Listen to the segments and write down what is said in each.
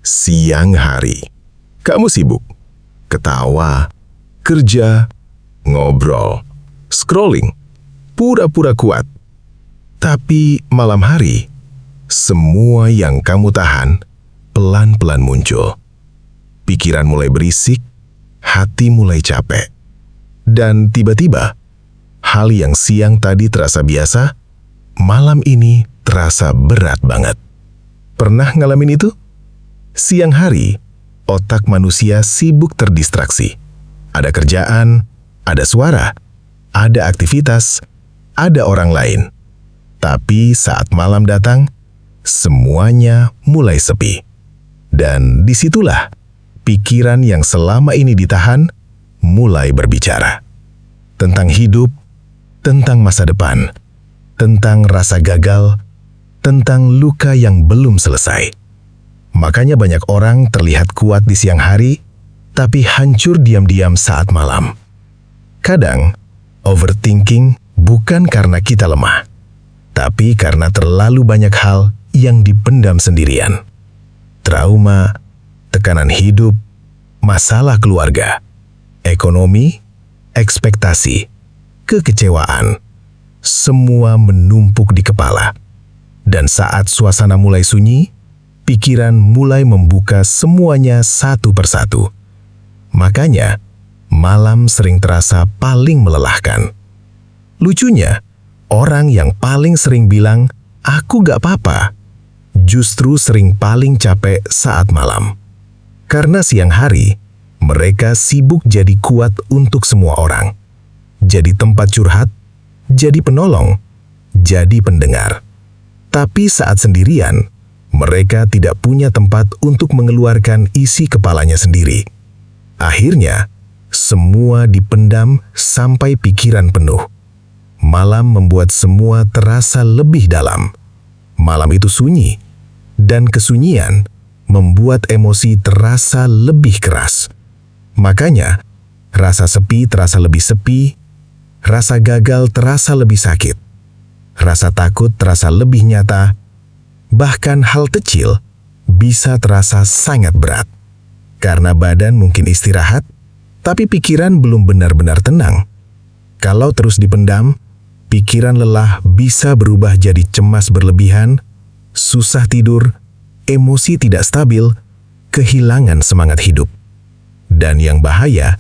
Siang hari, kamu sibuk, ketawa, kerja, ngobrol, scrolling, pura-pura kuat. Tapi malam hari, semua yang kamu tahan pelan-pelan muncul. Pikiran mulai berisik, hati mulai capek. Dan tiba-tiba, hal yang siang tadi terasa biasa, malam ini terasa berat banget. Pernah ngalamin itu? Siang hari, otak manusia sibuk terdistraksi. Ada kerjaan, ada suara, ada aktivitas, ada orang lain. Tapi saat malam datang, semuanya mulai sepi. Dan disitulah pikiran yang selama ini ditahan mulai berbicara. Tentang hidup, tentang masa depan, tentang rasa gagal, tentang luka yang belum selesai. Makanya banyak orang terlihat kuat di siang hari, tapi hancur diam-diam saat malam. Kadang, overthinking bukan karena kita lemah, tapi karena terlalu banyak hal yang dipendam sendirian. Trauma, tekanan hidup, masalah keluarga, ekonomi, ekspektasi, kekecewaan, semua menumpuk di kepala. Dan saat suasana mulai sunyi, pikiran mulai membuka semuanya satu persatu. Makanya, malam sering terasa paling melelahkan. Lucunya, orang yang paling sering bilang, "Aku gak apa-apa," justru sering paling capek saat malam. Karena siang hari, mereka sibuk jadi kuat untuk semua orang. Jadi tempat curhat, jadi penolong, jadi pendengar. Tapi saat sendirian, mereka tidak punya tempat untuk mengeluarkan isi kepalanya sendiri. Akhirnya, semua dipendam sampai pikiran penuh. Malam membuat semua terasa lebih dalam. Malam itu sunyi, dan kesunyian membuat emosi terasa lebih keras. Makanya, rasa sepi terasa lebih sepi, rasa gagal terasa lebih sakit, rasa takut terasa lebih nyata. Bahkan hal kecil bisa terasa sangat berat. Karena badan mungkin istirahat, tapi pikiran belum benar-benar tenang. Kalau terus dipendam, pikiran lelah bisa berubah jadi cemas berlebihan, susah tidur, emosi tidak stabil, kehilangan semangat hidup. Dan yang bahaya,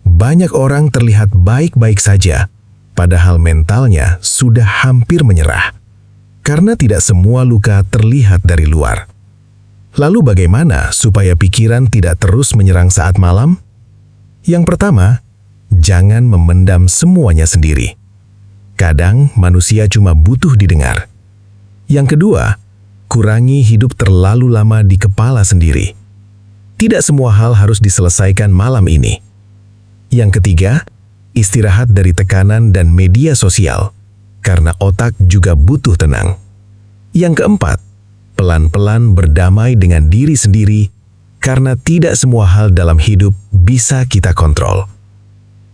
banyak orang terlihat baik-baik saja, padahal mentalnya sudah hampir menyerah. Karena tidak semua luka terlihat dari luar. Lalu bagaimana supaya pikiran tidak terus menyerang saat malam? Yang pertama, jangan memendam semuanya sendiri. Kadang manusia cuma butuh didengar. Yang kedua, kurangi hidup terlalu lama di kepala sendiri. Tidak semua hal harus diselesaikan malam ini. Yang ketiga, istirahat dari tekanan dan media sosial. Karena otak juga butuh tenang. Yang keempat, pelan-pelan berdamai dengan diri sendiri karena tidak semua hal dalam hidup bisa kita kontrol.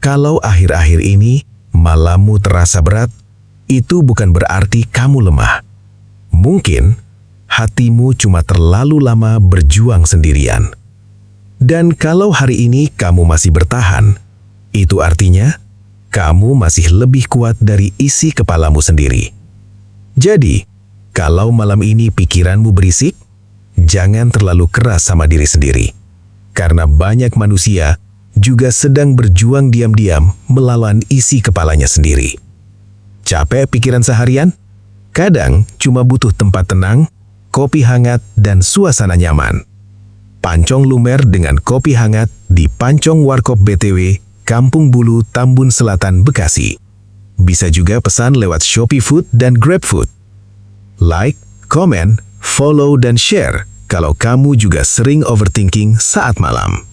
Kalau akhir-akhir ini malammu terasa berat, itu bukan berarti kamu lemah. Mungkin hatimu cuma terlalu lama berjuang sendirian. Dan kalau hari ini kamu masih bertahan, itu artinya kamu masih lebih kuat dari isi kepalamu sendiri. Jadi, kalau malam ini pikiranmu berisik, jangan terlalu keras sama diri sendiri. Karena banyak manusia juga sedang berjuang diam-diam melawan isi kepalanya sendiri. Capek pikiran seharian? Kadang cuma butuh tempat tenang, kopi hangat, dan suasana nyaman. Pancong lumer dengan kopi hangat di Pancong Warkop BTW, Kampung Bulu, Tambun Selatan, Bekasi. Bisa juga pesan lewat Shopee Food dan GrabFood. Like, komen, follow, dan share kalau kamu juga sering overthinking saat malam.